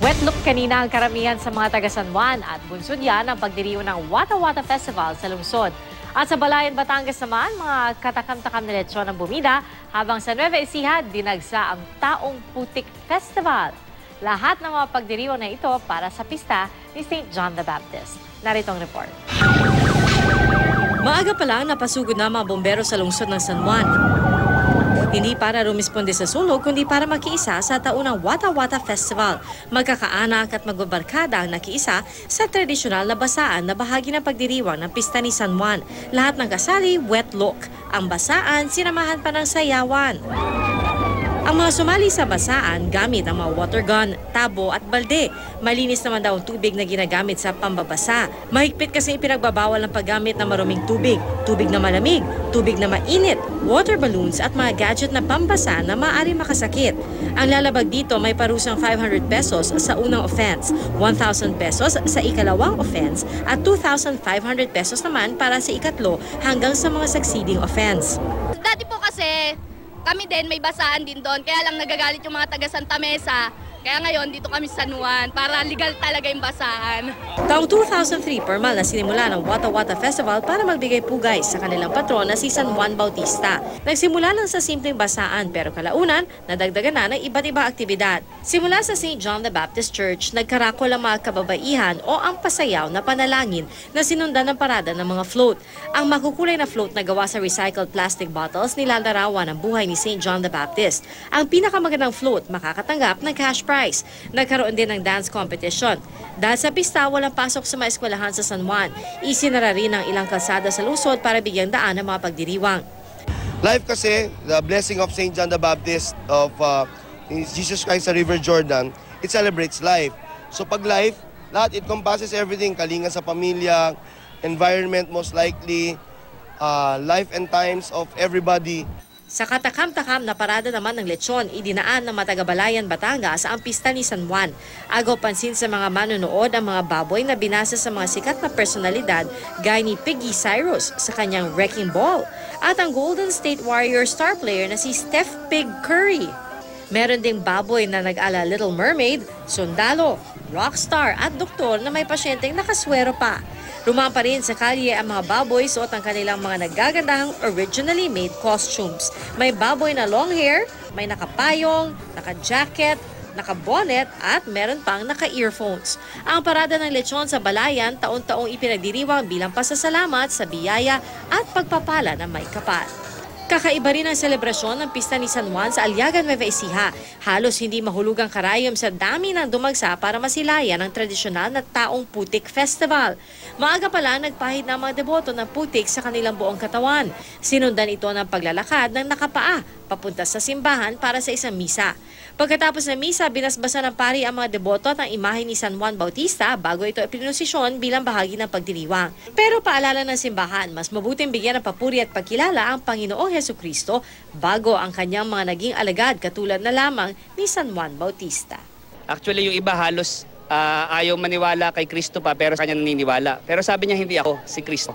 Wet look kanina ang karamihan sa mga taga San Juan at bunsod yan ang pagdiriwang ng Wata Wata Festival sa lungsod. At sa Balayan, Batangas naman, mga katakam-takam na lechon ang bumida habang sa Nueva Ecija, dinagsa ang Taong Putik Festival. Lahat ng mga pagdiriwang na ito para sa pista ni St. John the Baptist. Narito ang report. Maaga pa lang napasugod na mga bombero sa lungsod ng San Juan. Hindi para rumisponde sa sunog, kundi para makiisa sa taunang Wata Wata Festival. Magkakaanak at magbabarkada ang nakiisa sa tradisyonal na basaan na bahagi ng pagdiriwang ng pista ni San Juan. Lahat ng kasali, wet look. Ang basaan, sinamahan pa ng sayawan. Ang mga sumali sa basaan gamit ang mga water gun, tabo at balde. Malinis naman daw ang tubig na ginagamit sa pambabasa. Mahigpit kasi ipinagbabawal ang paggamit ng maruming tubig, tubig na malamig, tubig na mainit, water balloons at mga gadget na pambasa na maaari makasakit. Ang lalabag dito may parusang 500 pesos sa unang offense, 1,000 pesos sa ikalawang offense at 2,500 pesos naman para sa ikatlo hanggang sa mga succeeding offense. Dati po kasi kami din may basaan din doon, kaya lang nagagalit yung mga taga Santa Mesa. Kaya ngayon dito kami sa San Juan para legal talaga yung basahan. Taong 2003, formal na sinimula ng Wata Wata Festival para magbigay pugay sa kanilang patron na si San Juan Bautista. Nagsimula lang sa simpleng basaan pero kalaunan, nadagdagan na ng iba't ibang aktibidad. Simula sa St. John the Baptist Church, nagkarakol ang mga kababaihan o ang pasayaw na panalangin na sinundan ng parada ng mga float. Ang makukulay na float na gawa sa recycled plastic bottles nilalarawan ang buhay ni St. John the Baptist. Ang pinakamagandang float makakatanggap ng cash prize. Nagkaroon din ng dance competition. Dahil sa pista, walang pasok sa mga eskwelahan sa San Juan. Isinara rin ang ilang kalsada sa lungsod para bigyang daan ang mga pagdiriwang. Life kasi, the blessing of St. John the Baptist of Jesus Christ sa River Jordan, it celebrates life. So pag life, lahat it encompasses everything. Kalinga sa pamilya, environment most likely, life and times of everybody. Sa katakam-takam na parada naman ng lechon, idinaan ng Matagabalayan, Batangas ang pista ni San Juan. Agaw pansin sa mga manonood ang mga baboy na binasa sa mga sikat na personalidad gaya ni Piggy Cyrus sa kanyang Wrecking Ball at ang Golden State Warrior star player na si Steph Pig Curry. Meron ding baboy na nag-ala Little Mermaid, sundalo, rockstar at doktor na may pasyenteng nakaswero pa. Rumampa rin sa kalye ang mga baboy suot ang kanilang mga nagagandahang originally made costumes. May baboy na long hair, may nakapayong, naka-jacket, naka-bonnet at meron pang naka-earphones. Ang parada ng lechon sa Balayan taon-taong ipinagdiriwang bilang pasasalamat sa biyaya at pagpapala ng may kapal. Kakaiba rin ang selebrasyon ng pista ni San Juan sa Aliaga, Nueva Ecija. Halos hindi mahulugang karayom sa dami ng dumagsa para masilayan ang tradisyonal na Taong Putik Festival. Maaga pa lang nagpahid na mga deboto ng putik sa kanilang buong katawan. Sinundan ito ng paglalakad ng nakapaa papunta sa simbahan para sa isang misa. Pagkatapos ng misa, binasbasa ng pari ang mga deboto at ang imahe ni San Juan Bautista bago ito ipinusisyon bilang bahagi ng pagdiriwang. Pero paalala ng simbahan, mas mabuting bigyan ng papuri at pagkilala ang Panginoong Hesukristo bago ang kanyang mga naging alagad katulad na lamang ni San Juan Bautista. Actually, yung iba halos ayaw maniwala kay Kristo pa pero sa kanya naniniwala. Pero sabi niya, hindi ako, si Kristo.